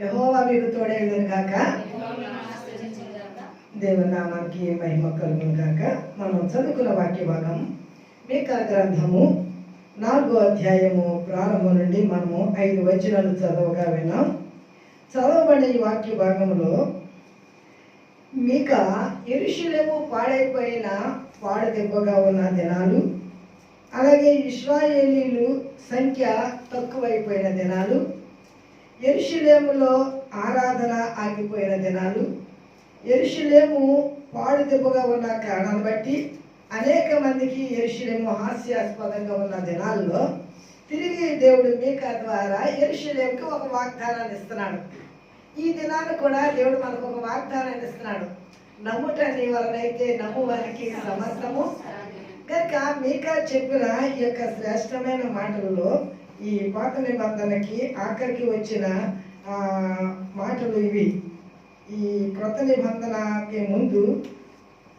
యెహోవా మీకు తోడేయును గాక. దేవుని నామానికి మహిమ కలుగును గాక. మనం చదువుకున్న వాక్య భాగం మీకా గ్రంథము 4వ అధ్యాయము ప్రారంభం నుండి మనము 5 వచనాలు చదవగా విన్నాం. చదవబడిన ఈ వాక్య భాగంలో మీకా యెరూషలేము పాడైపోయిన పాడుదెబ్బగా ఉన్న దినాలు, అలాగే ఇశ్రాయేలీలు సంఖ్య తక్కువైపోయిన దినాలు, యెరూషలేములో ఆరాధన ఆగిపోయిన దినాలు, యెరూషలేము పాడుదెబ్బగా ఉన్న కారణాన్ని బట్టి అనేక మందికి యెరూషలేము హాస్యాస్పదంగా ఉన్న దినాల్లో తిరిగి దేవుడు మీకా ద్వారా యెరూషలేముకి ఒక వాగ్దానాన్ని ఇస్తున్నాడు. ఈ దినాన్ని కూడా దేవుడు మనకు ఒక వాగ్దానాన్ని ఇస్తున్నాడు. నమ్ముట నీ వలనైతే నమ్ము వారికి సమస్తము. కనుక మీకా చెప్పిన ఈ యొక్క శ్రేష్టమైన మాటలలో ఈ పాత నిబంధనకి ఆఖరికి వచ్చిన మాటలు ఇవి. ఈ క్రొత్త నిబంధనకి ముందు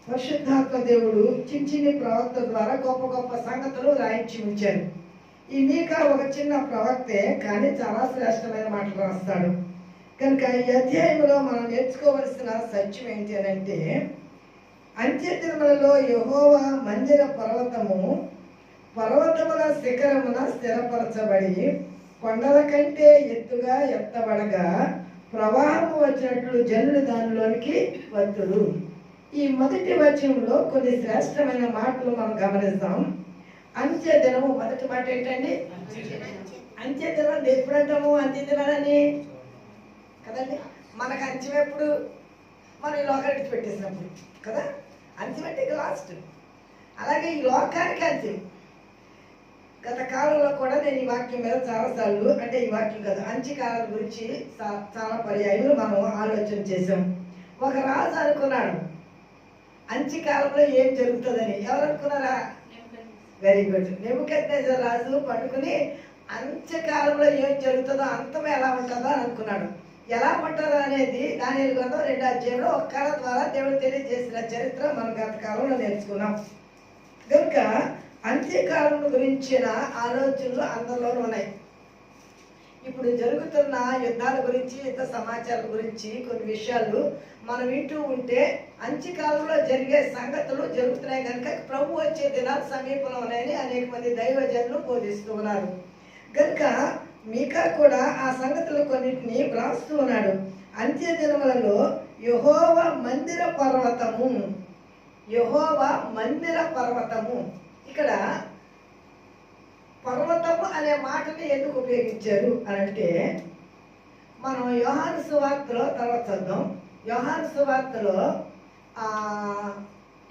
పరిశుద్ధాత్మ దేవుడు చిన్ని ప్రవక్త ద్వారా గొప్ప గొప్ప సంగతులు రాయించి ఉంచారు. ఈ మీకా ఒక చిన్న ప్రవక్తే, కానీ చాలా శ్రేష్టమైన మాటలు రాస్తాడు. కనుక ఈ అధ్యాయంలో మనం నేర్చుకోవలసిన సత్యం ఏంటి అని అంటే, అంత్య దినములలో యెహోవా మందిర పర్వతముల శిఖరమున స్థిరపరచబడి కొండల కంటే ఎత్తుగా ఎత్తబడగా ప్రవాహము వచ్చినట్లు జనులు దానిలోనికి వత్తురు. ఈ మొదటి వచనంలో కొన్ని శ్రేష్టమైన మాటలు మనం గమనిస్తాం. అంత్య దినము మొదటి మాట ఏంటండి? అంత్య దినం ఎప్పుడంటాము? అంత్య దినాలని కదండి. మనకు అంత్యం ఎప్పుడు? మనం ఈ లోకానికి పెట్టేసినప్పుడు కదా. అంత్యం అంటే ఇక లాస్ట్. అలాగే ఈ లోకానికి అంత్యం. గత కాలంలో కూడా నేను ఈ వాక్యం మీద చాలాసార్లు, అంటే ఈ వాక్యం కాదు, అంత్యకాలం గురించి చాలా పర్యాయాలు మనం ఆలోచన చేసాం. ఒక రాజు అనుకున్నాడు అంత్యకాలంలో ఏం జరుగుతుందని. ఎవరు అనుకున్నారా? Very good. నెబుకద్నెజర్ రాజు పట్టుకుని అంత్యకాలంలో ఏం జరుగుతుందో, అంతం ఎలా ఉంటుందో అని అనుకున్నాడు. ఎలా ఉంటుందో అనేది దానియేలు గ్రంథం 2వ అధ్యాయంలో ఒక కళ ద్వారా దేవుడు తెలియజేసిన చరిత్ర మనం గత కాలంలో నేర్చుకున్నాం. కనుక అంత్యకాలం గురించిన ఆలోచనలు అందరిలోనూ ఉన్నాయి. ఇప్పుడు జరుగుతున్న యుద్ధాల గురించి, యుద్ధ సమాచారాల గురించి కొన్ని విషయాలు మనం వింటూ ఉంటే అంత్యకాలంలో జరిగే సంగతులు జరుగుతున్నాయి. కనుక ప్రభు వచ్చే దినాలు సమీపంలో ఉన్నాయని అనేక మంది దైవజనులు బోధిస్తూ ఉన్నారు. కనుక మీకా కూడా ఆ సంగతులు కొన్నిటిని వ్రాస్తూ ఉన్నాడు. అంత్య దినములలో యెహోవా మందిర పర్వతము. ఇక్కడ పర్వతము అనే మాటని ఎందుకు ఉపయోగించారు అని అంటే, మనం యోహాను సువార్తలో తర్వాత చూద్దాం. యోహాను సువార్తలో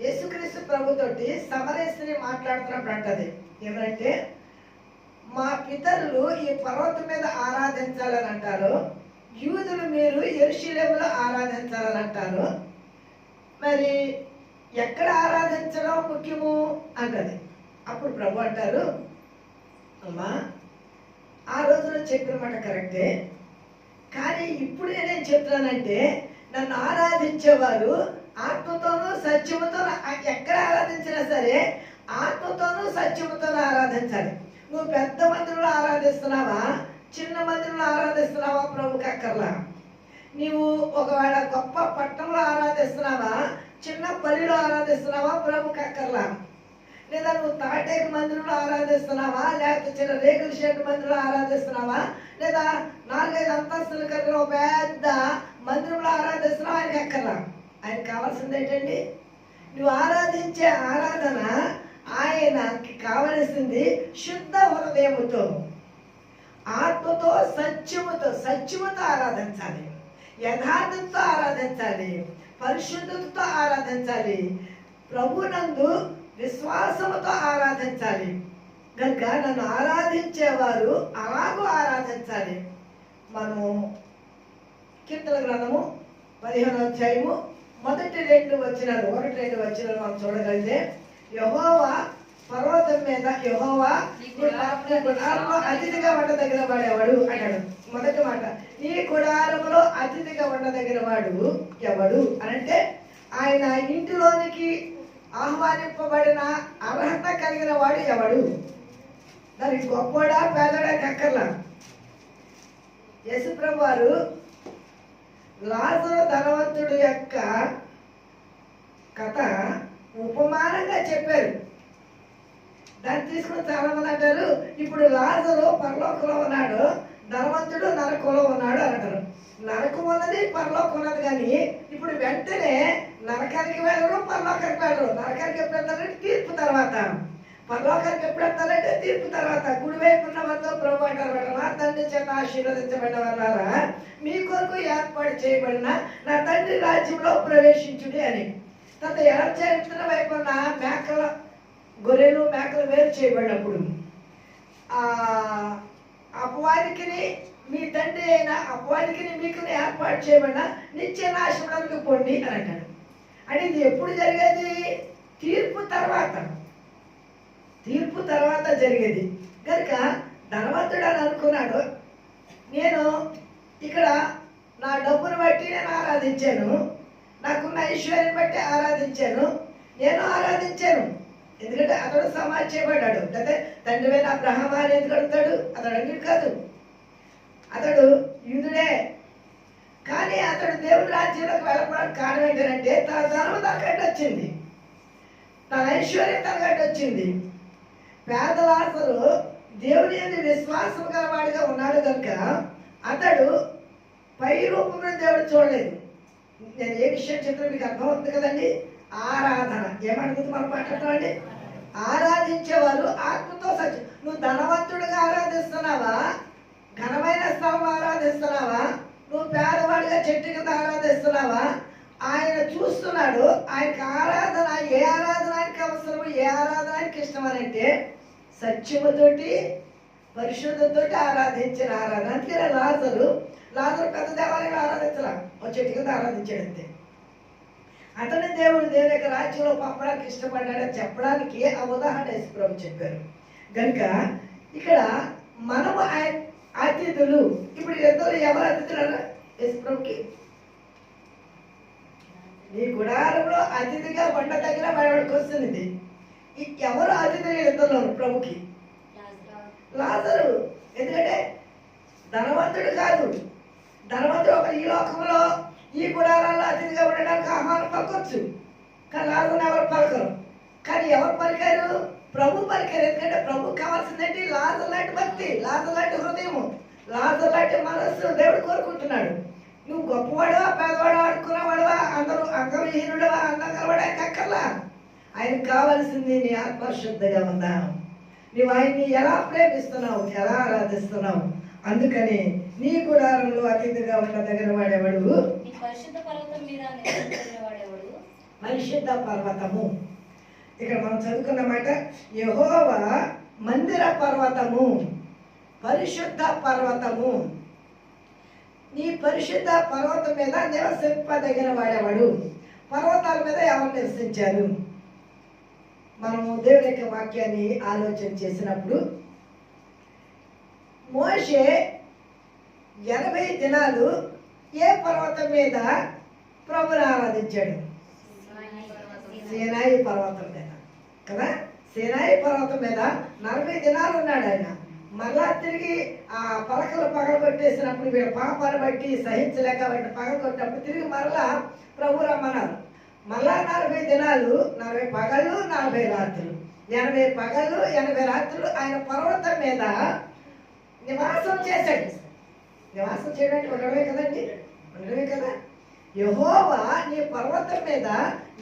యేసుక్రీస్తు ప్రభుతోటి సమరయ స్త్రీ మాట్లాడుతున్నప్పుడు అంటది ఏమంటే, మా పితరులు ఈ పర్వతం మీద ఆరాధించాలని అంటారు, యూదులు మీరు యెరూషలేములో ఆరాధించాలని అంటారు, మరి ఎక్కడ ఆరాధించడం ముఖ్యము అంటది. అప్పుడు ప్రభు అంటారు, అమ్మా ఆ రోజులో చెప్పిన మాట కరెక్టే, కానీ ఇప్పుడు నేనేం చెప్తున్నానంటే, నన్ను ఆరాధించేవారు ఆత్మతోనూ సత్యముతో ఎక్కడ ఆరాధించినా సరే ఆత్మతోనూ సత్యముతోనూ ఆరాధించాలి. నువ్వు పెద్ద మందిరంలో ఆరాధిస్తున్నావా, చిన్న మందిరంలో ఆరాధిస్తున్నావా ప్రభుకి అక్కర్లా. నీవు ఒకవేళ గొప్ప పట్టణంలో ఆరాధిస్తున్నావా, చిన్న పల్లిలో ఆరాధిస్తున్నావా ప్రభుకి అక్కర్లా. లేదా నువ్వు తాటేకు మందిరంలో ఆరాధిస్తున్నావా, లేకపోతే చిన్న రేకుల షెడ్ మందిరంలో ఆరాధిస్తున్నావా, లేదా 4-5 అంతస్తులు కలిగిన పెద్ద మందిరంలో ఆరాధిస్తున్నావా, ఆయనకి అక్కర్లా. ఆయనకు కావాల్సింది ఏంటండి? నువ్వు ఆరాధించే ఆరాధన ఆయనకి కావలసింది శుద్ధ హృదయముతో, ఆత్మతో, సత్యముతో ఆరాధించాలి, యథార్థంతో ఆరాధించాలి, పరిశుద్ధతతో ఆరాధించాలి, ప్రభునందు విశ్వాసముతో ఆరాధించాలి. కనుక నన్ను ఆరాధించేవారు అలాగూ ఆరాధించాలి. మనము కీర్తన గ్రంథము 15వ అధ్యాయము మొదటి 2 వచనాలు మనం చూడగలిగితే, యెహోవా పర్వతం మీద యెహోవా అతిథిగా ఉండదగిన వాడెవడు అంటాడు. మొదటి మాట, నీ గుడారములో అతిథిగా ఉండదగిన వాడు ఎవడు అనంటే, ఆయన ఇంటిలోనికి ఆహ్వానింపబడిన అర్హత కలిగిన వాడు ఎవడు? దానికి గొప్పడా పేదడా కక్కర్లా. యేసుప్రభు వారు లాజరు ధనవంతుడు యొక్క కథ ఉపమానంగా చెప్పారు. దాన్ని తీసుకుని చాలా మంది అంటారు, ఇప్పుడు లాజరు పరలోకంలో ఉన్నాడు, ధనవంతుడు నరకంలో ఉన్నాడు అంటారు. నరకం ఉన్నది, పరలోకం ఉన్నది. కానీ ఇప్పుడు వెంటనే నరకానికి వెళ్ళరు, పరలోకానికి వెళ్ళరు. నరకానికి ఎప్పుడు వెళ్తారంటే తీర్పు తర్వాత, పరలోకానికి ఎప్పుడు వెళ్తారంటే తీర్పు తర్వాత. కుడివైపు ఉన్న వారితో ప్రభు అంటారు, నా తండ్రి చేత ఆశీర్వదించబడిన వారా, మీ కొరకు ఏర్పాటు చేయబడిన నా తండ్రి రాజ్యంలో ప్రవేశించుడి అని. తర్వాత ఎడమ వైపు ఉన్న మేకల, గొర్రెలు మేకలు వేరు చేయబడినప్పుడు అపవాదికి మీ తండ్రి అయిన అపవాదికి మీకు ఏర్పాటు చేయబడిన నిత్య నాశనంలోకి పొండి అని అంటాడు. అంటే ఇది ఎప్పుడు జరిగేది? తీర్పు తర్వాత, తీర్పు తర్వాత జరిగేది. కనుక ధనవంతుడు అని అనుకున్నాడు, నేను ఇక్కడ నా డబ్బును బట్టి నేను ఆరాధించాను, నాకున్న ఐశ్వర్యం బట్టి ఆరాధించాను, నేను ఆరాధించాను. ఎందుకంటే అతడు సమాధి చేయబడ్డాడు. అంటే తండ్రి అబ్రహాం అని ఎందుకు అడుగుతాడు? అతడు అన్యుడు కాదు, అతడు యూదుడే. కానీ అతడు దేవుడి రాజ్యంలోకి వెళ్ళకపోవడానికి కారణం ఏంటంటే తన ధనం తనగట్టు వచ్చింది, తన ఐశ్వర్యం తనగట్టు వచ్చింది. పేద లాజరు దేవుని యందు విశ్వాసం గలవాడిగా ఉన్నాడు కనుక అతడు పై రూపంలో దేవుడు చూడలేదు. నేను ఏ విషయం చెప్తున్నా మీకు అర్థమవుతుంది కదండి. ఆరాధన ఏమనుకుంది మనం మాట్లాడతామండి? ఆరాధించేవారు ఆత్మతో సత్యం. నువ్వు ధనవంతుడిగా ఆరాధిస్తున్నావా, ఘనమైన స్థలం ఆరాధిస్తున్నావా, నువ్వు పేదవాడిగా చెట్టు కింద ఆరాధిస్తున్నావా? ఆయన చూస్తున్నాడు. ఆయనకి ఆరాధన, ఏ ఆరాధన ఆయనకి అవసరము, ఏ ఆరాధన ఆయనకి ఇష్టం అని అంటే సత్యముతోటి పరిశుద్ధంతో ఆరాధించిన ఆరాధన. అందుకే లాజరు పెద్ద దేవాలయంలో ఆరాధించరా, ఒక చెట్టు కింద ఆరాధించాడు అంతే. అతని దేవుడు దేవుని యొక్క రాజ్యంలో పంపడానికి ఇష్టపడ్డాడని చెప్పడానికి ఆ ఉదాహరణ యేసుప్రభు చెప్పారు. కనుక ఇక్కడ మనము అతిథులు. ఇప్పుడు ఇద్దరు ఎవరు అతిథులు? యేసుప్రభుకి నీ గుడారంలో అతిథిగా వంట తగిన వాడికి వస్తుంది. ఎవరు అతిథులు ఇద్దరు ప్రభుకి? లాజరు. ఎందుకంటే ధనవంతుడు కాదు, ధనవంతుడు ఒక ఈ లోకంలో ఈ గుడారాల్లో అతిథిగా ఉండడానికి ఆహ్వానం పలకొచ్చు, కానీ లాజరుని ఎవరు పలకరు. కానీ ఎవరు పలికారు? ప్రభు పలికారు. ఎందుకంటే ప్రభు కావాల్సిందంటే లాజరు లాంటి భక్తి, లాజరు లాంటి హృదయము, లాజరు లాంటి మనస్సు దేవుడు కోరుకుంటున్నాడు. నువ్వు గొప్పవాడువా, పేదవాడు, ఆడుకున్నవాడువా, అందరూ అంగవిహీనుడువా, అందం కలవాడు ఆయనకు అక్కర్లా. ఆయనకు కావాల్సింది నీ ఆత్మశుద్ధిగా ఉందా, నువ్వు ఆయన్ని ఎలా ప్రేమిస్తున్నావు, ఎలా ఆరాధిస్తున్నావు. అందుకని నీ గుడారంలో అతిథిగా ఉండదగిన వాడేవాడు పరిశుద్ధ పర్వతము. ఇక్కడ మనం చదువుకున్న మాట యెహోవా మందిర పర్వతము, పరిశుద్ధ పర్వతము. నీ పరిశుద్ధ పర్వతం మీద నివసింపదగిన వాడేవాడు. పర్వతాల మీద ఎవరు నివసించారు? మనము దేవుని యొక్క వాక్యాన్ని ఆలోచన చేసినప్పుడు మోషే 80 దినాలు ఏ పర్వతం మీద ప్రభుని ఆరాధించాడు? సీనాయి పర్వతం మీద కదా. సీనాయి పర్వతం మీద 40 దినాలు ఉన్నాడు ఆయన. మళ్ళా తిరిగి ఆ పలకలు పగలగొట్టేసినప్పుడు వీళ్ళ పాపాన్ని బట్టి సహించలేక వాటిని పగలగొట్టినప్పుడు తిరిగి మరలా ప్రభు రమ్మన్నారు. మళ్ళా 40 దినాలు, 40 పగళ్ళు, 40 రాత్రులు, 80 పగళ్ళు, 80 రాత్రులు ఆయన పర్వతం మీద నివాసం చేశాడు. నివాసం చేయడానికి ఉండడమే కదండి, ఉండడమే కదా. యెహోవా నీ పర్వతం మీద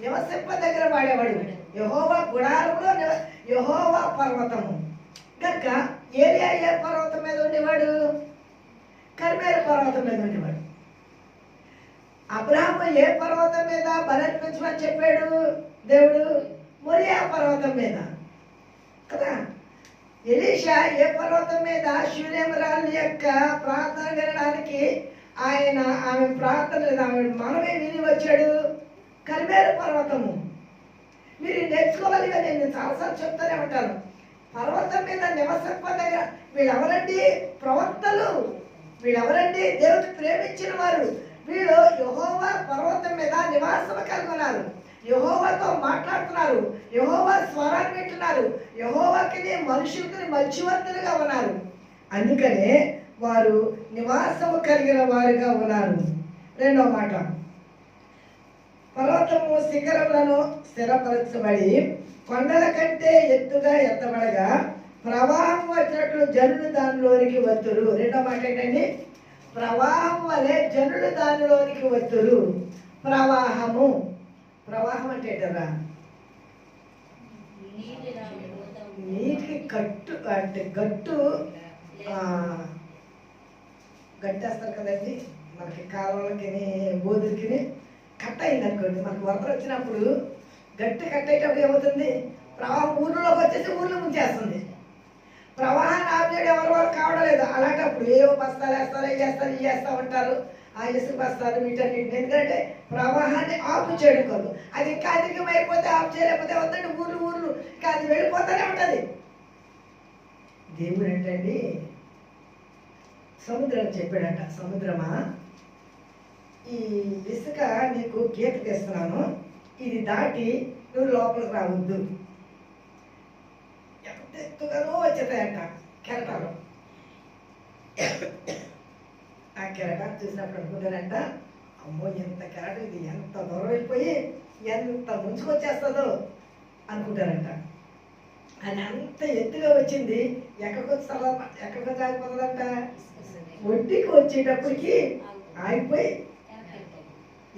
నివసింపదగిన వాడేవాడు. యెహోవా గుడారంలో యెహోవా పర్వతము కనుక ఏరియా ఏ పర్వతం మీద ఉండేవాడు? కర్మేలు పర్వతం మీద ఉండేవాడు. అబ్రహాము ఏ పర్వతం మీద బలర్పించమని చెప్పాడు దేవుడు? మొరియా పర్వతం మీద కదా. ఎలీషా ఏ పర్వతం మీద శూన్యమరాలు యొక్క ప్రార్థన వినడానికి ఆమె ప్రార్థన ఆమె మనమే విని వచ్చాడు? కర్మేలు పర్వతము. మీరు నేర్చుకోవాలి కదా, నేను చాలాసార్లు చెప్తానే ఉంటాను. పర్వతం మీద నివసింపదగిన వీళ్ళెవరండి? ప్రవక్తలు. వీళ్ళెవరండి? దేవుడిని ప్రేమించిన వారు. వీళ్ళు యెహోవా పర్వతం మీద నివాసం కలిగి ఉన్నారు, యెహోవాతో మాట్లాడుతున్నారు, యెహోవా స్వరాన్ని వింటున్నారు, యెహోవాకి మనుషులకి మధ్యవర్తులుగా ఉన్నారు. అందుకనే వారు నివాసము కలిగిన వారుగా ఉన్నారు. రెండో మాట, పర్వతము శిఖరములను స్థిరపరచబడి కొండల కంటే ఎత్తుగా ఎత్తబడగా ప్రవాహం వచ్చినట్లు జనులు దానిలోనికి వత్తురు. రెండో మాట ఏంటండి? ప్రవాహం వలె జనులు దానిలోనికి వత్తురు. ప్రవాహము, ప్రవాహం అంటే ఏంటరా? నీటికి కట్టు అంటే గట్టు గట్టేస్తారు కదండి మనకి కాలువలకి బోధులకి. కట్ట అయింది అనుకోండి, మనకు వరదలు వచ్చినప్పుడు గట్టి కట్టేటప్పుడు ఏమవుతుంది? ప్రవాహం ఊర్లోకి వచ్చేసి ఊర్లో ముంచేస్తుంది. ప్రవాహాన్ని ఆపేయడం ఎవరి వరకు కావడం లేదు. అలాంటప్పుడు ఏవో బస్తాలు వేస్తారు, ఇవి చేస్తూ ఉంటారు, ఆ ఇసుక బస్తాలు వీటన్నిటిని. ఎందుకంటే ప్రవాహాన్ని ఆపు చేయడం కాదు, అది ఇంకా అధికమైపోతే ఆపు చేయలేకపోతే వద్దండి ఊర్లు ఇంకా అది వెళ్ళిపోతూనే ఉంటుంది. దేవుడు ఏంటండి సముద్రం చెప్పాడంట, సముద్రమా ఈ ఇసుక నీకు గీత తీస్తున్నాను, ఇది దాటి నువ్వు లోపలికి రావద్దు. ఎంత ఎత్తుగానో వచ్చేస్తాయంట కెరటాలు. ఆ కెరటాలు చూసినప్పుడు అనుకుంటారంట, అమ్మో ఎంత కెరటం, ఇది ఎంత దూరం వెళ్ళిపోయి ఎంత ముంచుకొచ్చేస్తుందో అనుకుంటారంట. అని అంత ఎత్తుగా వచ్చింది, ఎక్కడికి ఆగిపోతుందంట? ఒడ్డుకి వచ్చేటప్పటికి ఆగిపోయి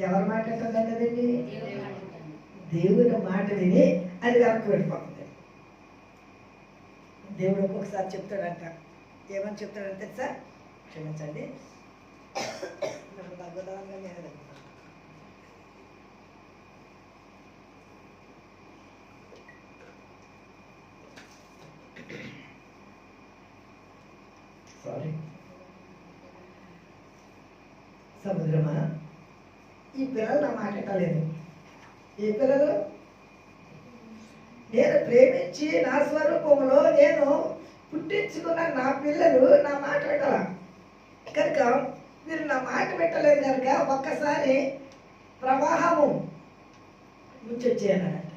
ఎవరి మాట అంటుందండి? అదండి దేవుని మాట విని అది వెనక్కి వెళ్ళిపోతుంది. దేవుడు ఒక్కొక్కసారి చెప్తాడంట, ఏమని చెప్తాడంటే, సార్ క్షమించండి సారీ. సముద్రమా, ఈ పిల్లలు నా మాట ఎక్కలేదు. ఏ పిల్లలు? నేను ప్రేమించి నా స్వరూపంలో నేను పుట్టించుకున్న నా పిల్లలు నా మాట పెట్టాల కనుక మీరు నా మాట పెట్టలేదు కనుక ఒక్కసారి ప్రవాహము ముంచొచ్చేయాలంట.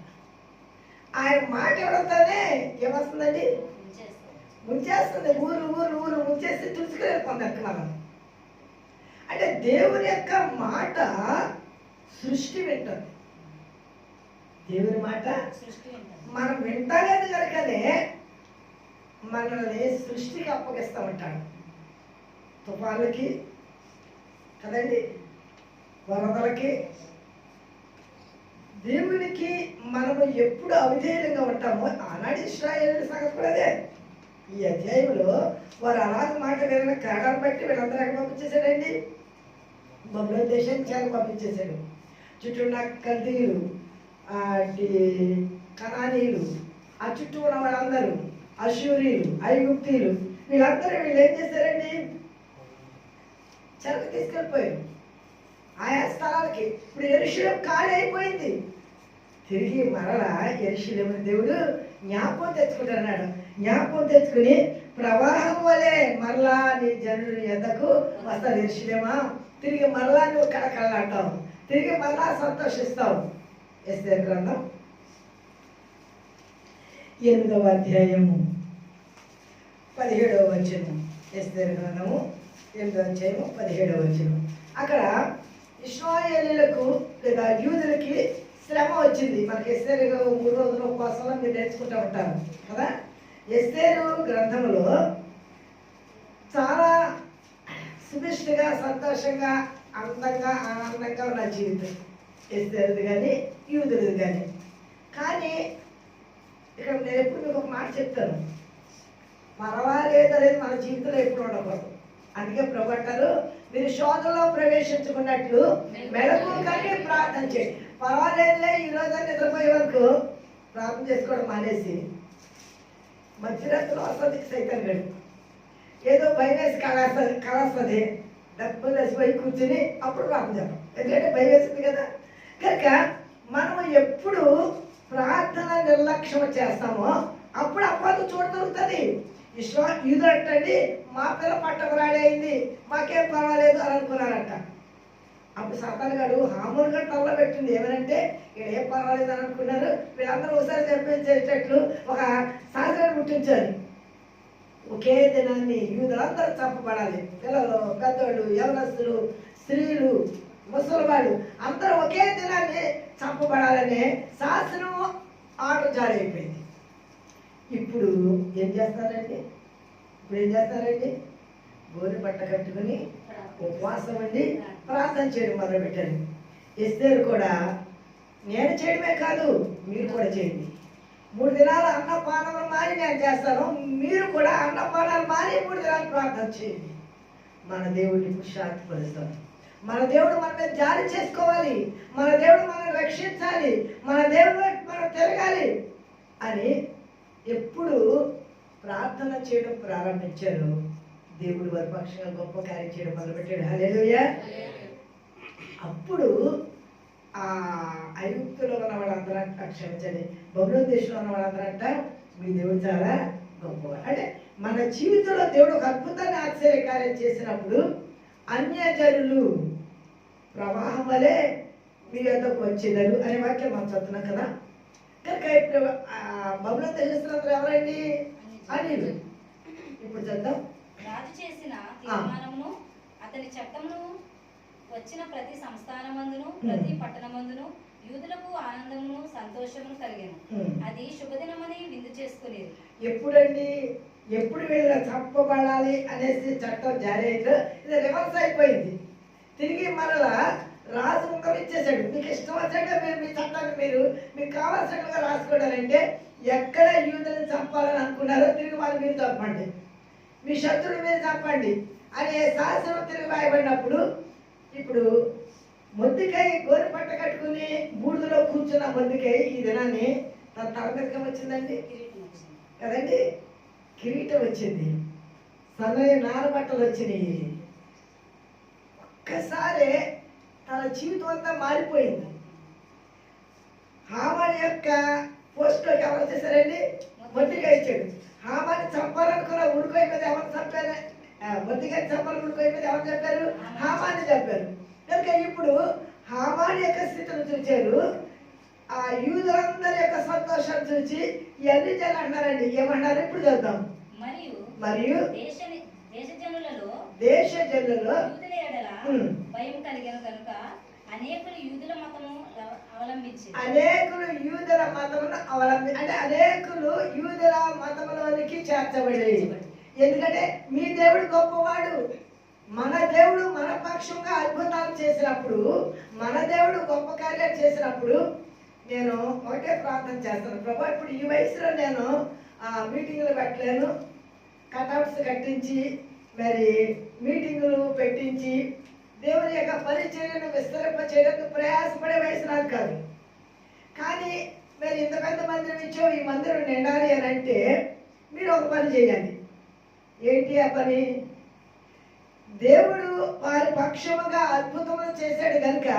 ఆయన మాట ఇవ్వడంతోనే ఏమొస్తుందండి? ముంచేస్తుంది. ఊరు ముంచేస్తే తుడుచుకుని వెళ్ళిపోతుంది మనం. అంటే దేవుని యొక్క మాట సృష్టి వింటుంది. దేవుని మాట మనం వింటలేదు కనుకనే మనల్ని సృష్టికి అప్పగిస్తూ ఉంటాడు. తుఫాన్లకి కదండి, వరదలకి. దేవునికి మనము ఎప్పుడు అవిధేయంగా ఉంటామో, ఆనాడు ఇశ్రాయేలు సంగతి కూడా అదే. ఈ అధ్యాయంలో వారు అలాగ మాట విన్న కారణాన్ని బట్టి వీళ్ళందరూ ఎక్కడ పంపించేశాడండి? బబులోను దేశానికి చేర పంపించేశాడు. చుట్టూ ఉన్న కల్దీయులు, కనానీయులు, ఆ చుట్టూ ఉన్న వాళ్ళందరూ, అశూరీయులు, ఐగుప్తీయులు, వీళ్ళందరూ వీళ్ళు ఏం చేశారండి? చెరకు తీసుకెళ్ళిపోయారు ఆయా స్థలాలకి. ఇప్పుడు యెరూషలేం ఖాళీ అయిపోయింది. తిరిగి మరలా యెరూషలేముని దేవుడు జ్ఞాపకం తెచ్చుకుంటారన్నాడు. జ్ఞాపకం తెచ్చుకుని ప్రవాహం వలె మరలా నీ జనుల యొద్దకు వస్తారు. యెరూషలేమా, తిరిగి మరలా నువ్వు కళకళలాడతావు, తిరిగి మరలా సంతోషిస్తావు. ఎస్తేరు గ్రంథం 8వ అధ్యాయము 17వ వచనం. ఎస్తేరు గ్రంథము 8వ అధ్యాయము 17వ వచనం. అక్కడ ఇశ్రాయేలీయులకు లేదా యూదులకి శ్రమ వచ్చింది. మనకి ఎస్తేరు 3 రోజుల ఉపవాసంలో మీరు నేర్చుకుంటూ ఉంటారు కదా. ఎస్తేరు గ్రంథంలో చాలా సుభిష్టిగా, సంతోషంగా, అందంగా, ఆనందంగా ఉన్న జీవితం ఎస్తేరుది కానీ యూదులది కానీ. కానీ ఇక్కడ నేను ఎప్పుడు మీకు ఒక మాట చెప్తాను, పర్వాలేదు అనేది మన జీవితంలో ఎప్పుడు ఉండకూడదు. అందుకే ప్రభు అంటారు, మీరు శోధనలో ప్రవేశించుకున్నట్లు మెలకు కానీ ప్రార్థన చేయండి. పర్వాలేదులే ఈరోజు నిద్రపోయే వరకు ప్రార్థన చేసుకోవడం మానేసి మధ్యరాత్రిలో వస్తుంది సైతం గడు, ఏదో భయం వేసి కళాస్తుంది, డబ్బులు వేసిపోయి కూర్చుని అప్పుడు ప్రార్థన చేద్దాం. ఎందుకంటే భయం వేసింది కదా. కనుక మనము ఎప్పుడు ప్రార్థన నిర్లక్ష్యం చేస్తామో అప్పుడు అప్పుడు చూడగలుగుతుంది. యూదులు అంటండి, మా పిల్ల పట్టకురాడి అయింది, మాకేం పర్వాలేదు అని అనుకున్నారంట. అప్పుడు సాతాను గారు హామూన్ గారు తలలో పెట్టింది ఏమనంటే, ఇక్కడ ఏం పర్వాలేదు అని అనుకున్నారు, వీళ్ళందరూ ఒకసారి జరిపించేటట్లు ఒక శాస్త్రాన్ని పుట్టించారు. ఒకే దినాన్ని యూదులందరూ చంపబడాలి. పిల్లలు, పెద్దవాళ్ళు, యవనస్తులు, స్త్రీలు ముసలివాడు అందరూ ఒకే దినాన్ని చంపబడాలనే శాసనం ఆర్డర్ జారీ అయిపోయింది. ఇప్పుడు ఏం చేస్తారండి? గోరు బట్ట కట్టుకుని ఉపవాసం ఉండి ప్రార్థన చేయడం మొదలుపెట్టారు. ఎస్తేరు కూడా నేను చేయడమే కాదు మీరు కూడా చేయండి. 3 దినాలు అన్నపానాలు మాని నేను చేస్తాను, మీరు కూడా అన్నపానాలు మాని 3 దినాలు ప్రార్థన చేయండి. మన దేవుడిని ఇప్పుడు శాంతిపరుస్తాం. మన దేవుడు మన మీద జారీ చేసుకోవాలి, మన దేవుడు మనం రక్షించాలి, మన దేవుడు మనం తిరగాలి అని ఎప్పుడు ప్రార్థన చేయడం ప్రారంభించారు, దేవుడు వారి పక్షంగా గొప్ప కార్యం చేయడం మొదలుపెట్టాడు. హల్లెలూయా. అప్పుడు ఆ ఐగుప్తులో ఉన్న వాళ్ళందరూ క్షమించండి, బబులోను దేశంలో ఉన్న వాళ్ళందరంట మీ దేవుడు చాలా గొప్పవాడు. అంటే మన జీవితంలో దేవుడు ఒక అద్భుతాన్ని ఆశ్చర్యకార్యం చేసినప్పుడు అన్యజనులు ప్రవాహం వలె మీ యొద్దకు వచ్చేదారు అనే వాక్యం మనం చదువుతున్నాం కదా. కనుక ఇప్పుడు బబులోను దేశస్తులందరూ ఎవరండి? అన్యులు. ఇప్పుడు చదువుతాం. రాజు చేసిన తీర్మానమును అతని చట్టమును వచ్చిన ప్రతి సంస్థానమందును ప్రతి పట్టణమందును యూదులకు ఆనందమును సంతోషమును కలిగాను. అది శుభదినమని విందు చేసుకునేది. ఎప్పుడండి? ఎప్పుడు వీళ్ళ చంపబడాలి అనేసి చట్టం జారీ అయిందో ఇది రివర్స్ అయిపోయింది. తిరిగి మరలా రాజు ముఖం ఇచ్చేసాడు. మీకు ఇష్టం వచ్చినట్టుగా మీరు మీ చట్టాన్ని మీరు మీకు కావాల్సినట్టుగా రాసుకోవడాలంటే ఎక్కడ యూదులను చంపాలని అనుకున్నారో తిరిగి వాళ్ళు మీరు చంపండి, మీ శత్రువుల మీద చంపండి అనే శాసనం తిరిగి రాయబడినప్పుడు ఇప్పుడు మొద్దుకై గోరు పట్ట కట్టుకుని బూడిదలో కూర్చున్న మొద్దుకై ఈ దినాన్ని తన తల మీదకి వచ్చిందండి కదండి, కిరీటం వచ్చింది, సన్నని నారబట్టలు వచ్చినాయి. ఒక్కసారి తన జీవితం అంతా మారిపోయింది. హామాన్ యొక్క పోస్ట్లోకి ఎవరు చేశారండి? మొద్దుకై ఇచ్చాడు. హామాన్ని చంపాలనుకున్న ఉడుకోయి మీద ఎవరు చంపారు? మొద్దుకై చంపాలని ఉడుకోయి మీద ఎవరు చెప్పారు? హామాన్ని చెప్పారు. కనుక ఇప్పుడు హామాన్ యొక్క స్థితిని చూచారు, ఆ యూదులందరి యొక్క సంతోషాన్ని చూసి ఇవన్నీ జనాలు అంటున్నారండి. ఏమన్నారు? ఇప్పుడు చూద్దాం. మరియు దేశ జనులలో భయం కలిగిన కనుక అనేకులు యూదుల మతమును అవలంబించారు. అంటే అనేకులు యూదుల మతములోనికి చేర్చబడి. ఎందుకంటే మీ దేవుడు గొప్పవాడు, మన దేవుడు మన పక్షంగా అద్భుతాలు చేసినప్పుడు, మన దేవుడు గొప్ప కార్యాలు చేసినప్పుడు నేను ఒకటే ప్రార్థన చేస్తాను, ప్రభా ఇప్పుడు ఈ వయసులో నేను మీటింగులు పెట్టలేను, కటౌట్స్ కట్టించి మరి మీటింగులు పెట్టించి దేవుని యొక్క పరిచర్యను విస్తరింప చేయడానికి ప్రయాసపడే వయసు నాకు కాదు. కానీ మరి ఇంత పెద్ద మందిరం ఇచ్చో ఈ మందిరం నిండాలి అని అంటే మీరు ఒక పని చేయండి. ఏంటి ఆ పని? దేవుడు వారి పక్షముగా అద్భుతములు చేశాడు కనుక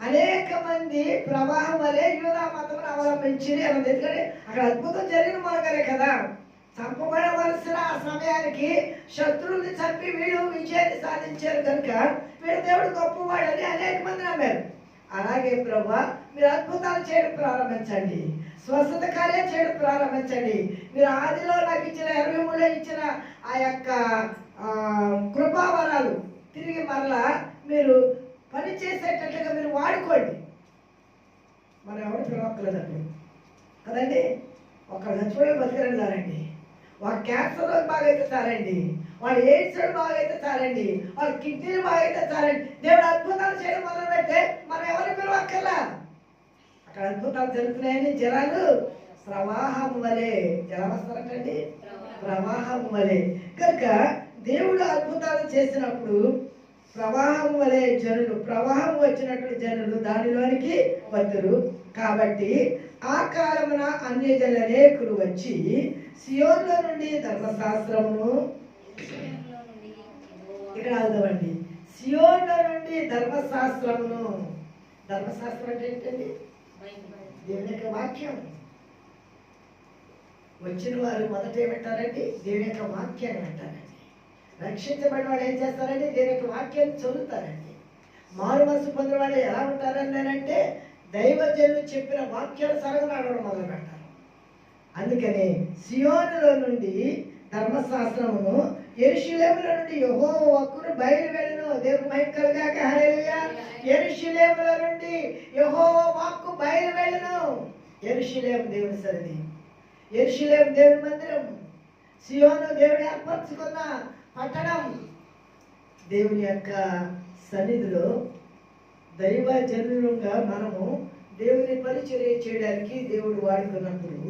అనేక మంది ప్రవాహం వలె యూదా మతమును అవలంబించింది అన్నది. ఎందుకంటే అక్కడ అద్భుతం జరిగిన మూలకనే కదా. చంపబడవలసిన ఆ సమయానికి శత్రువుల్ని చంపి వీళ్ళు విజయాన్ని సాధించారు కనుక వీడు దేవుడు గొప్పవాడని అనేక మంది నమ్మారు. అలాగే ప్రభా మీరు అద్భుతాలు చేయడం ప్రారంభించండి, స్వస్థత కార్యం చేయడం ప్రారంభించండి. మీరు ఆదిలో నాకు ఇచ్చిన 23లో ఇచ్చిన ఆ యొక్క కృపావరాలు తిరిగి మరలా మీరు పని చేసేటట్లుగా మీరు వాడుకోండి. మనం ఎవరు పిలవక్కలేదండి కదండి. ఒకళ్ళు చచ్చిపోయి బతికరండి చాలండి, వాళ్ళ క్యాన్సర్ బాగైతే చాలండి, వాళ్ళు ఎయిడ్స్ బాగైతే చాలండి, వాళ్ళ కిడ్నీలు బాగైతే చాలండి. దేవుడు అద్భుతాలు చేయడం మొదలు పెడితే మనం ఎవరిని పిలవక్కర్లా. అక్కడ అద్భుతాలు జరుగుతున్నాయని జనాలు ప్రవాహం వలె జనం వస్తారంటండి, ప్రవాహం వలె. కనుక దేవుడు అద్భుతాలు చేసినప్పుడు ప్రవాహం వలె జనులు, ప్రవాహం వచ్చినట్లు జనులు దానిలోనికి వద్దరు. కాబట్టి ఆ కాలమున అన్యజనులు అనేకులు వచ్చి సియోన్లో నుండి ధర్మశాస్త్రమును, ఇక్కడ అవుదామండి, సియోన్లో నుండి ధర్మశాస్త్రమును. ధర్మశాస్త్రం అంటే ఏంటండి? దేవుని యొక్క వాక్యం. వచ్చిన వారు మొదట ఏమంటారండి? దేవుని యొక్క వాక్యాన్ని అంటారండి. రక్షించబడిన వాళ్ళు ఏం చేస్తారండి? దేవుని యొక్క వాక్యాన్ని చదువుతారండి. మారు మనసు పొందిన వాళ్ళు ఎలా ఉంటారని అంటే దైవజనులు చెప్పిన వాక్యాలు సరగనాడడం మొదలు పెడతారు. అందుకని సియోనులో నుండి ధర్మశాస్త్రమును, యెరూషలేములో నుండి యెహోవా వాక్కును బయలువెళ్ళును. దేవుని మహిమ కలుగాక. హల్లెలూయా. యెరూషలేములో నుండి యెహోవా వాక్కు బయలు వెళ్ళును. యెరూషలేము దేవుని సన్నిధి, యెరూషలేము దేవుని మందిరం, సియోను దేవుడు ఏర్పరచుకున్న పట్టణం. దేవుని యొక్క సన్నిధిలో దైవ జనులుగా మనము దేవుని పరిచర్య చేయడానికి దేవుడు వాడుకున్నప్పుడు,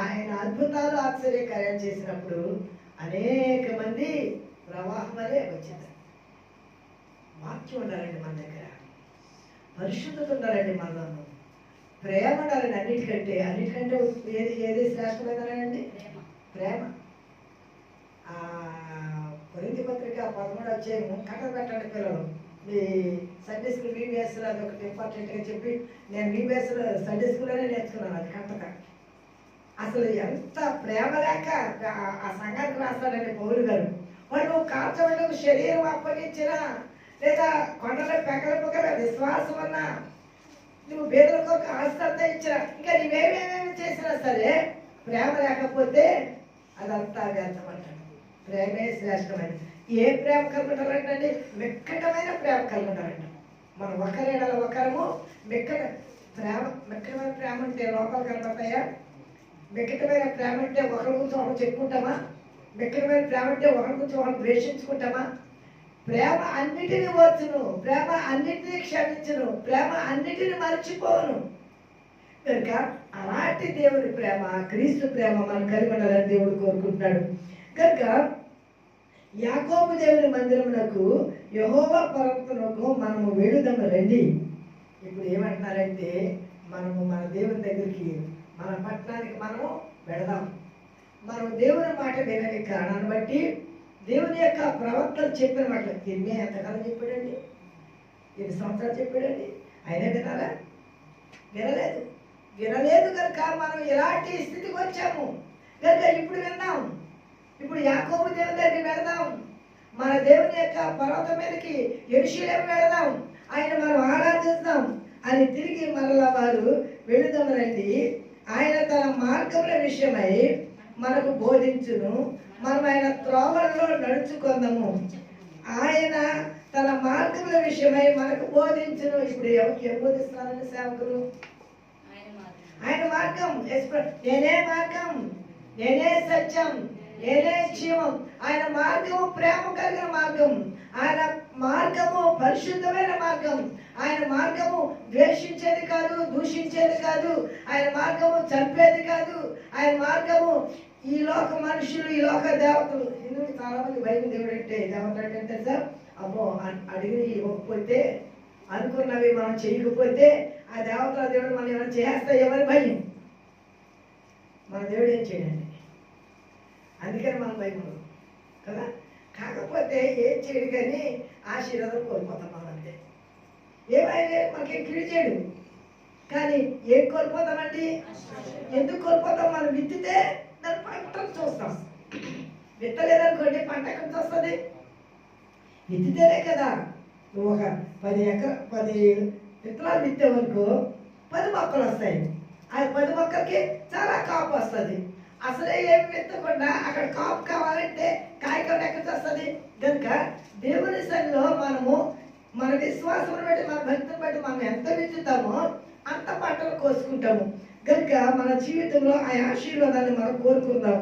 ఆయన అద్భుతాలు ఆశ్చర్యకార్యాలు చేసినప్పుడు అనేక మంది ప్రవాహం వలె వచ్చింది. వాక్యం ఉండాలండి మన దగ్గర, పరిశుద్ధత ఉండాలండి మనలో, ప్రేమ ఉండాలండి. అన్నిటికంటే ఏది శ్రేష్టమైనదండి? ప్రేమ. కొరింథీ పత్రిక 13వ అధ్యాయము కథ పెట్టండి పిల్లలు. మీ సండే స్కూల్ VBSలో అది ఒకటి ఇంపార్టెంట్గా చెప్పి, నేను VBSలో సండే స్కూల్లోనే నేర్చుకున్నాను అది కథక. అసలు ఎంత ప్రేమ లేక ఆ సంఘానికి రాస్తాడండి పౌలు గారు. వాళ్ళు కాల్చబడి శరీరం అప్పగించిన, లేదా కొండల పెకల విశ్వాసం అన్నా, నువ్వు బేదల కొరకు ఆస్తంతా ఇచ్చిన, ఇంకా నువ్వేమేమేమి చేసినా సరే ప్రేమ లేకపోతే అదంతా వ్యర్థమంటాడు. ప్రేమే శ్రేష్టమైనది. ఏ ప్రేమ కలుగుతారంటే మిక్కటమైన ప్రేమ కలుగుతారంట. మనం ఒకరేడల ఒకరము మిక్కటమైన ప్రేమ అంటే లోపల కనబడతాయా? మిక్కటమైన ప్రేమ అంటే ఒకరి గురించి ఒకరు చెప్పుకుంటామా? మిక్కటమైన ప్రేమ అంటే ఒకరి గురించి ఒకరు ద్వేషించుకుంటామా? ప్రేమ అన్నిటిని వచ్చును, ప్రేమ అన్నిటినీ క్షమించును, ప్రేమ అన్నిటిని మర్చిపోను. కనుక అలాంటి దేవుడి ప్రేమ, క్రీస్తు ప్రేమ మనం కలిగి ఉండాలని దేవుడు కోరుకుంటున్నాడు. కనుక యాకోబు దేవుని మందిరమునకు యెహోవా పర్వతమునకు మనము వెళుదాము రండి. ఇప్పుడు ఏమంటున్నారంటే, మనము మన దేవుని దగ్గరికి, మన పట్టణానికి మనము వెళదాం. మనం దేవుని మాట వినని కారణాన్ని బట్టి దేవుని యొక్క ప్రవక్తలు చెప్పిన మాటలు తిరిగే ఎంతకాలం చెప్పాడండి? 7 సంవత్సరాలు చెప్పాడండి. అయినా వినాలా? వినలేదు కనుక మనం ఇలాంటి స్థితికి వచ్చాము. కనుక ఇప్పుడు విన్నాం. ఇప్పుడు యాకోబు దేవుని దగ్గరికి వెళదాం. మన దేవుని యొక్క పర్వతం మీదకి యెరూషలేము వెళదాం, ఆయన మనం ఆరాధిస్తాం అని తిరిగి మరలా వారు వెళుదాం రండి. ఆయన తన మార్గముల విషయమై మనకు బోధించును, మనం ఆయన త్రోవల్లో నడుచుకుందాము. ఆయన తన మార్గముల విషయమై మనకు బోధించును. ఇప్పుడు ఏం బోధిస్తున్నారండి సేవకులు? ఆయన మార్గం. నేనే మార్గం, నేనే సత్యం, నేనే జీవం. ఆయన మార్గము ప్రేమ కలిగిన మార్గం, ఆయన మార్గము పరిశుద్ధమైన మార్గం, ఆయన మార్గము ద్వేషించేది కాదు, దూషించేది కాదు, ఆయన మార్గము చంపేది కాదు, ఆయన మార్గము ఈ లోక మనుషులు, ఈ లోక దేవతలు. ఎందుకు చాలా మంది బైబిల్ దేవుడు అంటే దేవతలు అంటే సార్, అమ్మో అడిగి ఇవ్వకపోతే, అనుకున్నవి మనం చేయకపోతే ఆ దేవతల దేవుడు మనం ఏమైనా చేస్తా ఎవరి భయం? మన దేవుడు ఏం చేయండి, అందుకని మనం భయం కదా. కాకపోతే ఏం చేయడు కానీ ఆశీర్వాదం కోల్పోతాం మనం అంతే. ఏమైనా మనకేం కీడు చేయడు, కానీ ఏం కోల్పోతామండి? ఎందుకు కోల్పోతాం? మనం విత్తితే దాన్ని పంటను చూస్తాం. విత్తలేదనుకోండి పంట ఎక్కడి నుంచి వస్తుంది? విత్తితేనే కదా. నువ్వు ఒక 10 విత్తనాలు విత్తేవనుకో 10 మొక్కలు వస్తాయి. ఆ 10 మొక్కలకి చాలా కాపు వస్తుంది. అసలే ఏమి విత్తకుండా అక్కడ కాపు కావాలంటే కాయకూర ఎక్కడికి వస్తుంది? కనుక దేవుని సన్నిధిలో మనము మన విశ్వాసం బట్టి, మన భక్తిని బట్టి మనం ఎంత విత్తుతామో అంత పంటలు కోసుకుంటాము. కనుక మన జీవితంలో ఆ ఆశీర్వాదాన్ని మనం కోరుకుందాం.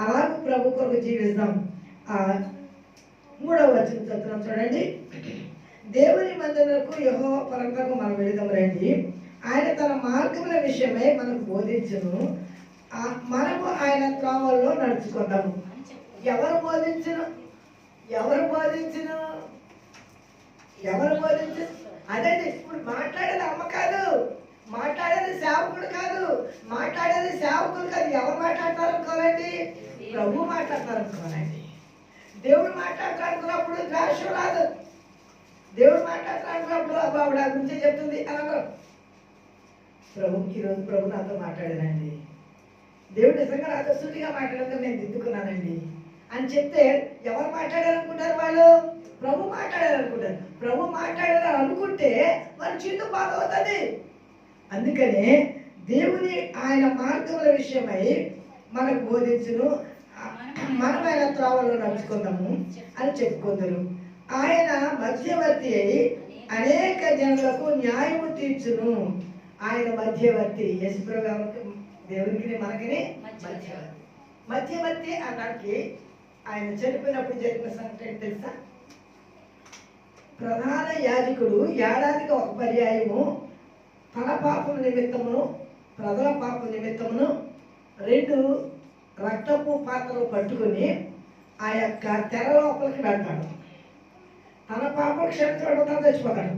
అలాగే ప్రభు కొరకు జీవిస్తాం. 3వ వచనం చదువుతున్నాం చూడండి. దేవుని మందిరమునకు యెహోవా పర్వతమునకు మనం వెళుదాం రండి. ఆయన తన మార్గముల విషయమై మనకు బోధించును, మనము ఆయన త్రోవల్లో నడుచుకుందాము. ఎవరు బోధించును? అదే ఇప్పుడు మాట్లాడేది అమ్మ కాదు, మాట్లాడేది సేవకుడు కాదు, మాట్లాడేది సేవకులు కాదు. ఎవరు మాట్లాడతారు అనుకోవాలండి? ప్రభు మాట్లాడతారు అనుకోవాలండి. దేవుడు మాట్లాడుతున్నప్పుడు ద్వేషం రాదు. దేవుడు మాట్లాడుతున్నప్పుడు ఆవిడ గురించి చెప్తుంది అనగా ఈరోజు ప్రభు నాతో మాట్లాడానండి, దేవుడు నిజంగా నాతో సూటిగా మాట్లాడక నేను దిద్దుకున్నానండి అని చెప్తే ఎవరు మాట్లాడారనుకుంటారు? వాళ్ళు ప్రభు మాట్లాడారనుకుంటారు. ప్రభు మాట్లాడారు అనుకుంటే వాళ్ళ జీవితం బాగవుతుంది. అందుకనే దేవుని ఆయన మార్గముల విషయమై మనకు బోధించును, మనం ఆయన త్రోవలో నడుచుకుందాము అని చెప్పుకుందరు. ఆయన మధ్యవర్తి అయి అనేక జనులకు న్యాయము తీర్చును. ఆయన మధ్యవర్తి. యేసుప్రభు దేవునికి మనకి మధ్యవర్తి. మధ్యవర్తి అన్నకి ఆయన చనిపోయినప్పుడు జరిగిన సంగతి ఏంటి తెలుసా? ప్రధాన యాజకుడు ఏడాదికి ఒక పర్యాయము తన పాపం నిమిత్తమును ప్రజల పాపం నిమిత్తమును 2 రక్తపు పాత్రలు పట్టుకుని ఆ యొక్క తెర లోపలికి వెళ్తాడు. తన పాపం క్షమించబడతాడు, చచ్చిపోతాడు.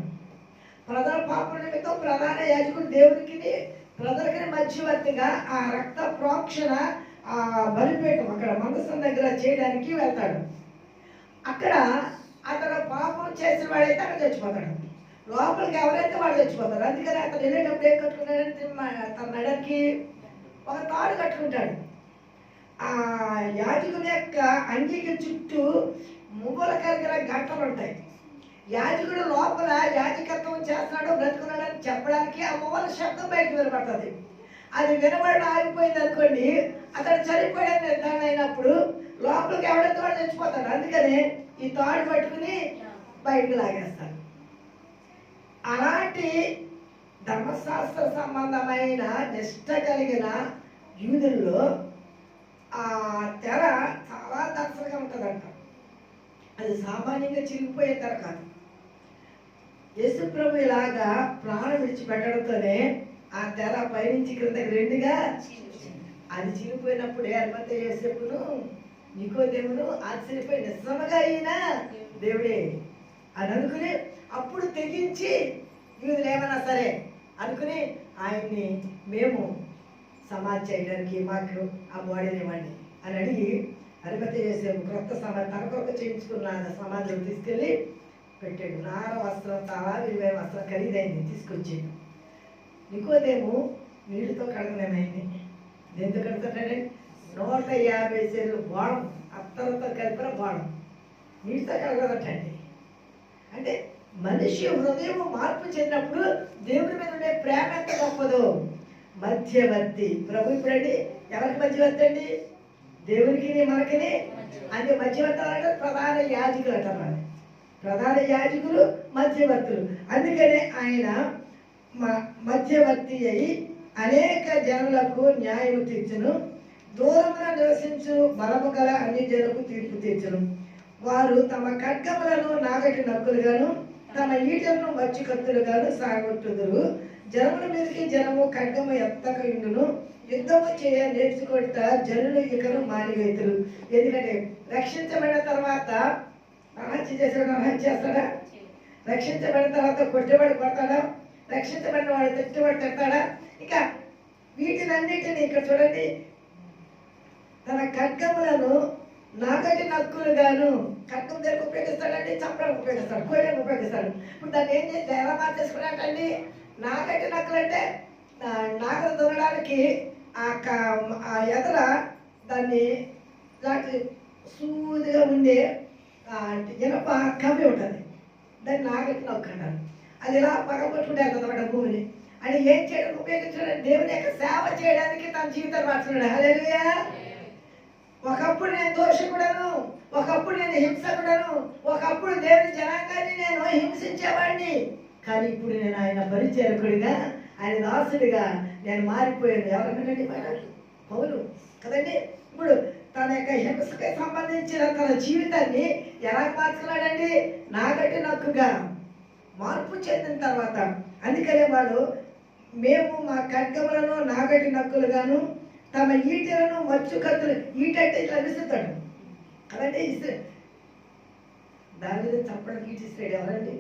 ప్రజల పాపం నిమిత్తం ప్రధాన యాజకుడు దేవునికి ప్రజలకి మధ్యవర్తిగా ఆ రక్త ప్రోక్షణ ఆ బలిపీఠం అక్కడ మందసం దగ్గర చేయడానికి వెళ్తాడు. అక్కడ అతను పాపం చేసిన వాడైతే అక్కడ చచ్చిపోతాడు. లోపలికి ఎవరైతే వాడు చచ్చిపోతాడు. అందుకని అతను వెళ్ళేటప్పుడు ఏం కట్టుకున్నాడంటే తన నడకి ఒక తాడు కట్టుకుంటాడు. ఆ యాజకుని యొక్క అంగీకి చుట్టూ మువ్వల కలిగిన గంటలు ఉంటాయి. యాజకుడు లోపల యాజకత్వం చేస్తున్నాడు, బ్రతుకున్నాడని చెప్పడానికి ఆ మువ్వల శబ్దం బయటకు వినపడుతుంది. అది వినబడి ఆగిపోయింది అనుకోండి, అతడు చనిపోయాడు నిర్ధారణ అయినప్పుడు లోపలికి ఎవరైతే వాడు చచ్చిపోతాడు. అందుకని ఈ తాడు పట్టుకుని బయటకు లాగేస్తాడు. అలాంటి ధర్మశాస్త్ర సంబంధమైన నిష్ట కలిగిన యూదుల్లో ఆ తెర చాలా దర్శనగా ఉంటుందంట. అది సామాన్యంగా చిరిగిపోయే తెర కాదు. యేసుప్రభు ఇలాగా ప్రాణం విడిచిపెట్టడంతోనే ఆ తెర పైనుంచి క్రిందకి 2గా అది చిరిగిపోయినప్పుడే అరిమత యోసేపును నికోదేమును ఆశ్చర్యపోయి నిజంగా అయినా దేవుడే అని అనుకుని అప్పుడు తెగించి యూదులు ఏమన్నా సరే అనుకుని ఆయన్ని మేము సమాధి చేయడానికి మాకు ఆ బాడీని ఇవ్వండి అని అడిగి అరిమత యోసేపు క్రొత్త సమాధి తన కొరకు చేయించుకున్న సమాధిలో తీసుకెళ్ళి పెట్టాడు. నార వస్త్రం చాలా విలువైన వస్త్రం ఖరీదైంది తీసుకొచ్చాడు. నికోదేము నీళ్ళతో కడగలేమైంది. దేంతో కడుగుతాడండి? 150 సేర్లు బాణం అత్తలతో కలిపిన బాణం నీటితో కడగదటండి. అంటే మనిషి హృదయం మార్పు చెందినప్పుడు దేవుడి మీద ఉండే ప్రేమ ఎంత గొప్పదో. మధ్యవర్తి ప్రభు. ఇప్పుడండి ఎవరికి మధ్యవర్తి అండి? దేవునికి మనకిని. అంటే మధ్యవర్తి అంటే ప్రధాన యాజకులు అంటారు. ప్రధాన యాజకులు మధ్యవర్తులు. అందుకనే ఆయన మధ్యవర్తి అయి అనేక జనులకు న్యాయము తీర్చును. దూరమున నివసించు బలము గల అన్ని జనులకు తీర్పు తీర్చును. వారు తమ ఖడ్గములను నాగటి నక్కులుగాను తమ ఈటలను మచ్చి కత్తులుగాను సాగొట్టుదురు. జనముల మీదకి జనము ఖడ్గము ఎత్తక ఇండును. యుద్ధము చేయ నేర్చుకుంట జనులు ఇకను మానివేతులు. ఎందుకంటే రక్షించబడిన తర్వాత హత్య చేసాడు, హత్య చేస్తాడా? రక్షించబడిన తర్వాత కొట్టేవాడు కొడతాడా? రక్షించబడిన వాడు తిట్టేవాడు తిడతాడా? ఇక వీటినన్నిటిని ఇక్కడ చూడండి, తన ఖడ్గములను నాగటి నక్కులుగాను. ఖడ్గం దగ్గర ఉపయోగిస్తాడండి, చంపడానికి ఉపయోగిస్తాడు, కోయడానికి ఉపయోగిస్తాడు. ఇప్పుడు దాన్ని ఏం చేస్తే ఎలా మార్చేసుకున్నట్టండి? నాగటి నక్కులు అంటే నాగలు దున్నడానికి ఆ ఎదల దాన్ని దాంట్లో సూదిగా ఉండే ఇనప కమ్మి ఉంటుంది, దాన్ని నాగటి నక్కు అంటారు. అది ఇలా పగబట్టుకుంటే అన్నమాట భూమిని. అని ఏం చేయడానికి ఉపయోగించాడు? దేవుని యొక్క సేవ చేయడానికి తన జీవితాన్ని మార్చుకున్నాడు. హల్లెలూయా. ఒకప్పుడు నేను దోషకుడను, ఒకప్పుడు నేను హింసకుడను, ఒకప్పుడు దేవుని జనాంగాన్ని నేను హింసించేవాడిని. కానీ ఇప్పుడు నేను ఆయన పరిచారకుడిగా, ఆయన దాసుడిగా నేను మారిపోయాను. ఎవరికండి? పౌలు కదండి. ఇప్పుడు తన యొక్క హింసకి సంబంధించిన తన జీవితాన్ని ఎలా మార్చుకున్నాడండి? నాగటి నక్కుగా మార్పు చెందిన తర్వాత. అందుకనే వాడు మేము మా ఖడ్గములను నాగటి నక్కులుగాను తమ ఈటలను మచ్చు కత్తులు. ఈటంటే ఇట్లా విసురుతాడు కదండి, ఇస్తే దాని మీద చప్పడానికి ఈట ఇస్తాడు. ఎవరండి?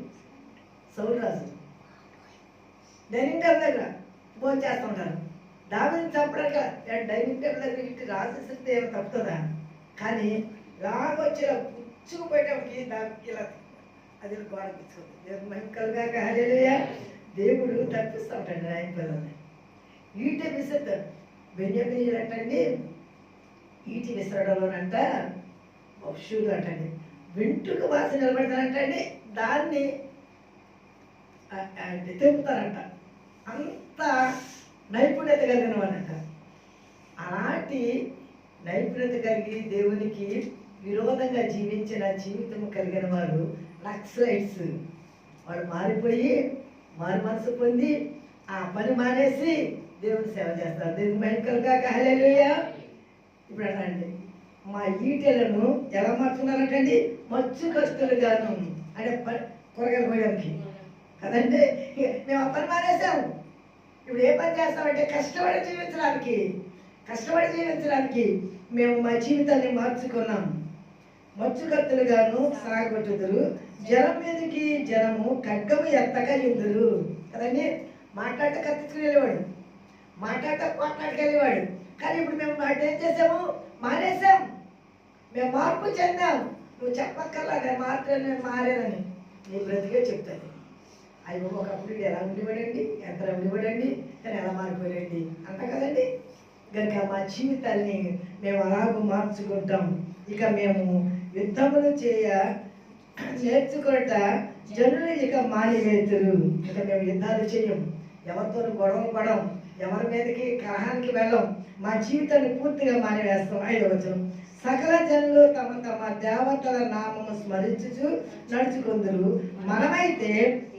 సౌలు రాజు. డైనింగ్ టేబుల్ దగ్గర భోజనం చేస్తూ ఉంటారు. దాని చప్పడానికి డైనింగ్ టేబుల్ దగ్గర ఇటు రాసిస్తే ఏమో తప్పుతుందా? కానీ రాగొచ్చేలా పుచ్చుకుపోయేటప్పటికి దానికి ఇలా అది గోడ పుచ్చుకుంది. దేవుడు మహిమకలుగా. హల్లెలూయా. దేవుడు తప్పిస్తూ ఉంటాడు ఆయన పిల్లల్ని. ఈట విసురుతాడు. బెన్యామీనీయులు అంటండి ఈటి విసరడంలోనంట పక్షులు అంటండి వెంట్రుక వాసి నిలబెడతారంటండి, దాన్ని తెంపుతారంట. అంత నైపుణ్యత కలిగిన వాళ్ళంట. అలాంటి నైపుణ్యత కలిగి దేవునికి విరోధంగా జీవించిన జీవితం కలిగిన వారు నక్సలైట్స్. వాడు మారిపోయి మారు మనసు పొంది ఆ పని మానేసి దేవుని సేవ చేస్తారు. దేవుని మెంటల్గా హల్లెలూయా. ఇప్పుడు అనండి, మా ఈటెలను ఎలా మార్చుకున్నారంటండి? మచ్చు కస్తులుగాను, అంటే కూరగాయలు పోయడానికి కదండి. మేము ఆ పని మానేసాము. ఇప్పుడు ఏ పని చేస్తామంటే కష్టపడి జీవించడానికి మేము మా జీవితాన్ని మార్చుకున్నాం. మచ్చుకత్తులుగాను సాగొట్టుదురు, జనం మీదకి జనము ఖడ్గము ఎత్తగా ఇందురు కదండి. మాట్లాడట కత్తించుకుని వెళ్ళేవాడు, మాట్లాడట మాట్లాడికి వెళ్ళేవాడు. కానీ ఇప్పుడు మేము మాట ఏం చేసాము? మానేసాం. మేము మార్పు చెందాం. నువ్వు చెప్పక్కర్లా నేను మారానని, నీ బ్రతికే చెప్తాను. అయ్యో ఒకప్పుడు ఎలా ఉండేవాడండి, ఎంత ఉండేవాడండి, కానీ ఎలా మారిపోయాడండి అంట కదండి. కనుక మా జీవితాన్ని మేము అలాగూ మార్చుకుంటాం. ఇక మేము యుద్ధములు నేర్చుకుంట జనులు ఇక మానివేతురు. ఇక మేము యుద్ధాలు చేయం, ఎవరితో గొడవలు పడం, ఎవరి మీదకి కలహానికి వెళ్ళం. మా జీవితాన్ని పూర్తిగా మానివేస్తాం. 5వ వచనం, సకల జనులు తమ తమ దేవతల నామము స్మరించుచు నడుచుకుందురు, మనమైతే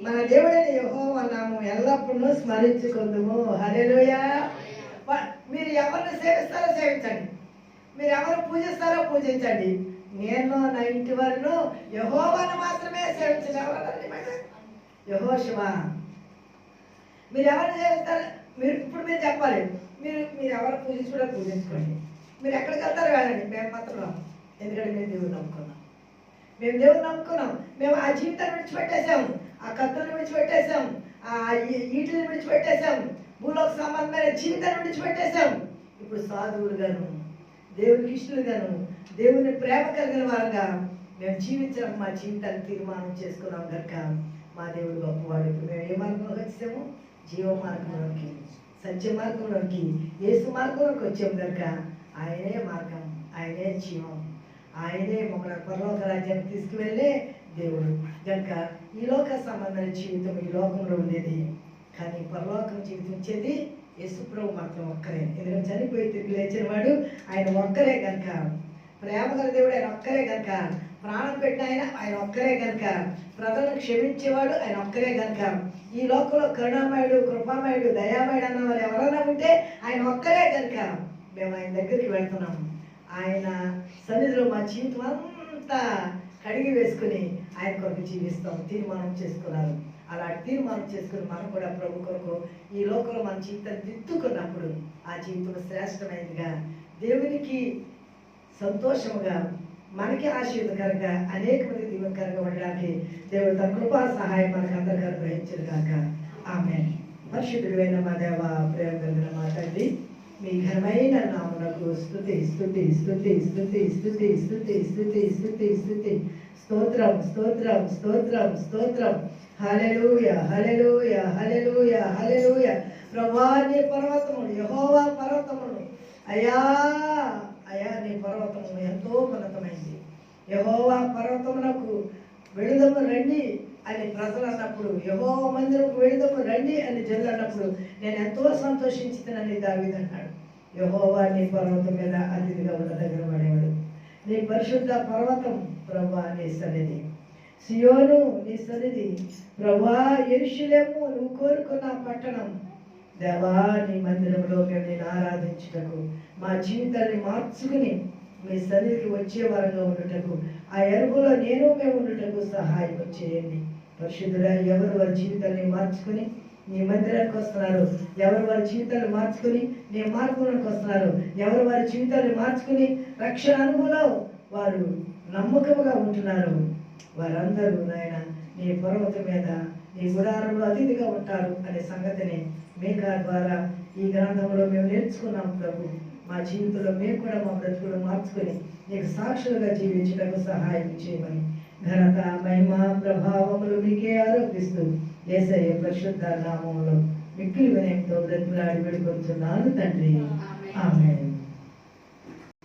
మన దేవుడైన యెహోవా నామం ఎల్లప్పుడూ స్మరించుకుందుము. హల్లెలూయా. మీరు ఎవరిని సేవిస్తారో సేవించండి, మీరు ఎవరు పూజిస్తారో పూజించండి. నేను నా ఇంటి వారిను యెహోవాను మాత్రమే సేవించండి. ఎవరు? యెహోషువ. మీరు ఎవరిని సేవిస్తారు? మీరు చెప్పాలి. మీరు ఎవరు పూజించుకుంటే పూజించుకోండి. మీరు ఎక్కడికి వెళ్తారో వెళ్ళండి, మేము మాత్రం. ఎందుకంటే మేము దేవుని నమ్ముకున్నాం. మేము ఆ జీవితాన్ని విడిచిపెట్టేసాం, ఆ కత్తులను విడిచిపెట్టేసాం, ఆ ఈటలను విడిచిపెట్టేసాం, భూలోక సంబంధమైన జీవితాన్ని విడిచిపెట్టేసాం. ఇప్పుడు సాధువులుగాను, దేవునికి ఇష్టలుగాను, దేవుని ప్రేమ కలిగిన వారుగా మేము జీవించడం మా జీవితాన్ని తీర్మానం చేసుకున్నాం కనుక మా దేవుడు గొప్పవాడు. ఇప్పుడు మేము ఏ మార్గంలోకి వచ్చాము? జీవ మార్గంలోకి, సత్య మార్గంలోకి, యేసు మార్గంలోకి వచ్చాము కనుక ఆయనే మార్గం, ఆయనే జీవం, ఆయనే మమ్మల్ని పరలోక రాజ్యానికి తీసుకువెళ్ళే దేవుడు. కనుక ఈ లోక సంబంధమైన జీవితం ఈ లోకంలో ఉండేది, కానీ పరలోకం జీవించేది యేసుప్రభు మాత్రం ఒక్కరే. ఎందుకంటే చనిపోయి తిరిగి లేచిన వాడు ఆయన ఒక్కరే కనుక, ప్రేమ గల దేవుడు ఆయన ఒక్కరే కనుక, ప్రాణం పెట్టిన ఆయన ఒక్కరే కనుక, ప్రజలను క్షమించేవాడు ఆయన ఒక్కరే కనుక, ఈ లోకంలో కరుణామయుడు, కృపామయుడు, దయామయుడు అన్నవారు ఎవరైనా ఉంటే ఆయన ఒక్కరే కనుక మేము ఆయన దగ్గరికి వెళ్తున్నాము. ఆయన సన్నిధిలో మా జీవితం అంతా కడిగి వేసుకుని ఆయన కొరకు జీవిస్తాం తీర్మానం చేసుకున్నారు. అలా తీర్మానం చేసుకుని మనం కూడా ప్రభు కొరకు ఈ లోకంలో మన జీవితాన్ని దిద్దుకున్నప్పుడు ఆ జీవితం శ్రేష్టమైనదిగా, దేవునికి సంతోషముగా, మనకి ఆశీర్వదకరంగా, అనేక మంది దీవెనకరంగా ఉండడానికి దేవుడు తన కృపా సహాయం మనకు అందరికీ అనుగ్రహించను గాక. ఆమేన్. పరిశుద్ధుడైన మా దేవ, ప్రేమ కలిగిన మా తండ్రి, మీ ఘనమైన నామమునకు స్తుతి స్తుతి స్తుతి స్తుతి స్తుతి స్తుతి స్తుతి స్తుతి స్తుతి స్తోత్రం స్తోత్రం స్తోత్రం స్తోత్రం. హల్లెలూయా హల్లెలూయా హల్లెలూయా హల్లెలూయా. ప్రభువా నీ పర్వతములు, యెహోవా పర్వతములు, అయ్యా నీ పర్వతము ఎంతో ఉన్నతమైంది. యెహోవా పర్వతమునకు వెళుదము రండి అని ప్రజలు అన్నప్పుడు, యెహోవా మందిరముకు వెళుదము రండి అని జనులు అన్నప్పుడు నేను ఎంతో సంతోషించుతానని దావీదు అన్నాడు. యెహోవా నీ పర్వతం మీద అతిథిగా ఉన్న దగ్గర పడేవాడు. నీ పరిశుద్ధ పర్వతం ప్రభువా నీ సన్నిధి, సియోను నీ సన్నిధి, ప్రభువా యెరూషలేము నువ్వు కోరుకున్న పట్టణం. దేవా నీ మందిరంలో మేము నేను ఆరాధించుటకు, మా జీవితాన్ని మార్చుకుని మీ సన్నిధికి వచ్చే వారంగా ఉండుటకు, ఆ ఎరువులో మేము ఉండుటకు సహాయం చేయండి. పరిశుద్ధుడా, ఎవరు వారి జీవితాన్ని మార్చుకుని నీ మందిరానికి వస్తున్నారు, ఎవరు వారి జీవితాన్ని మార్చుకుని నీ మార్గంలోకి వస్తున్నారు, ఎవరు వారి జీవితాన్ని మార్చుకుని రక్షణ అనుభవంలో వారు నమ్మకముగా ఉంటున్నారు, వారందరూ నాయన నీ పర్వతం మీద నీ గుడారంలో అతిథిగా ఉంటారు అనే సంగతిని మీకా ద్వారా ఈ గ్రంథంలో మేము నేర్చుకున్నాం. ప్రభు, మా జీవితంలో మేము కూడా మా బ్రతుకులు మార్చుకొని నీకు సాక్షులుగా జీవించడానికి సహాయం చేయమని ఘనత మహిమ ప్రభావములు మీకే ఆరోపిస్తూ యేసయ్య పరిశుద్ధ నామములో మిక్కిలి వినయంతో బ్రతుకులాడి వేడుకొంచున్నాను తండ్రి. ఆమేన్.